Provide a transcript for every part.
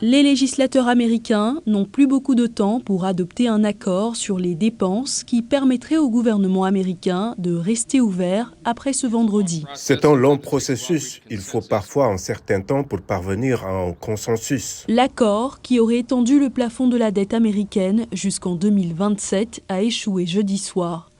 Les législateurs américains n'ont plus beaucoup de temps pour adopter un accord sur les dépenses qui permettrait au gouvernement américain de rester ouvert après ce vendredi. C'est un long processus. Il faut parfois un certain temps pour parvenir à un consensus. L'accord, qui aurait étendu le plafond de la dette américaine jusqu'en 2027, a échoué jeudi soir.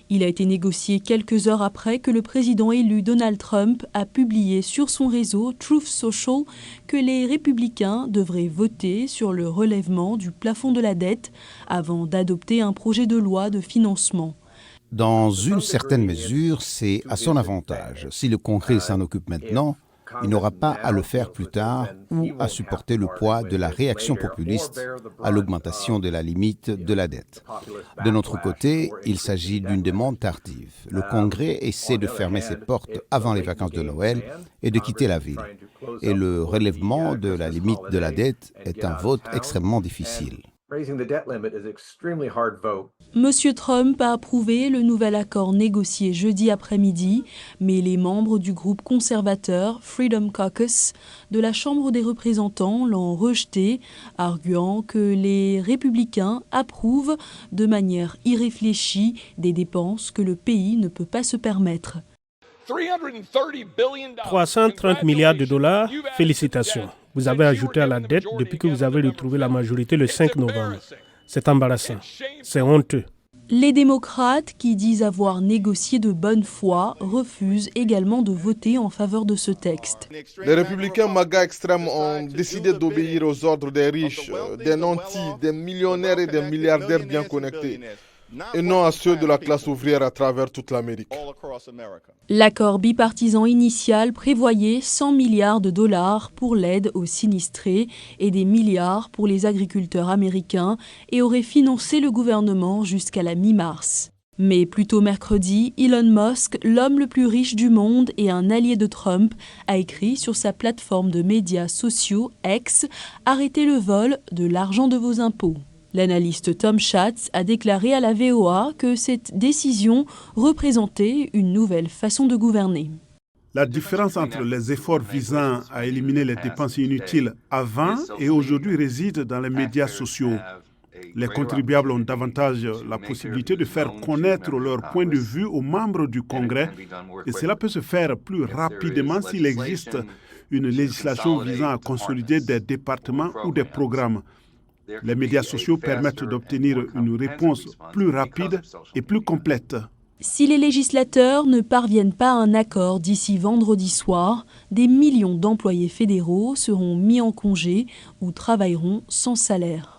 Il a été négocié quelques heures après que le président élu Donald Trump a publié sur son réseau Truth Social que les républicains devraient voter sur le relèvement du plafond de la dette avant d'adopter un projet de loi de financement. Dans une certaine mesure, c'est à son avantage. Si le Congrès s'en occupe maintenant, il n'aura pas à le faire plus tard ou à supporter le poids de la réaction populiste à l'augmentation de la limite de la dette. De notre côté, il s'agit d'une demande tardive. Le Congrès essaie de fermer ses portes avant les vacances de Noël et de quitter la ville. Et le relèvement de la limite de la dette est un vote extrêmement difficile. Monsieur Trump a approuvé le nouvel accord négocié jeudi après-midi, mais les membres du groupe conservateur Freedom Caucus de la Chambre des représentants l'ont rejeté, arguant que les républicains approuvent de manière irréfléchie des dépenses que le pays ne peut pas se permettre. 330 milliards de dollars, félicitations. Vous avez ajouté à la dette depuis que vous avez retrouvé la majorité le 5 novembre. C'est embarrassant. C'est honteux. Les démocrates, qui disent avoir négocié de bonne foi, refusent également de voter en faveur de ce texte. Les républicains MAGA extrêmes ont décidé d'obéir aux ordres des riches, des nantis, des millionnaires et des milliardaires bien connectés, et non à ceux de la classe ouvrière à travers toute l'Amérique. L'accord bipartisan initial prévoyait 100 milliards de dollars pour l'aide aux sinistrés et des milliards pour les agriculteurs américains et aurait financé le gouvernement jusqu'à la mi-mars. Mais plus tôt mercredi, Elon Musk, l'homme le plus riche du monde et un allié de Trump, a écrit sur sa plateforme de médias sociaux X « Arrêtez le vol de l'argent de vos impôts ». L'analyste Tom Schatz a déclaré à la VOA que cette décision représentait une nouvelle façon de gouverner. La différence entre les efforts visant à éliminer les dépenses inutiles avant et aujourd'hui réside dans les médias sociaux. Les contribuables ont davantage la possibilité de faire connaître leur point de vue aux membres du Congrès et cela peut se faire plus rapidement s'il existe une législation visant à consolider des départements ou des programmes. Les médias sociaux permettent d'obtenir une réponse plus rapide et plus complète. Si les législateurs ne parviennent pas à un accord d'ici vendredi soir, des millions d'employés fédéraux seront mis en congé ou travailleront sans salaire.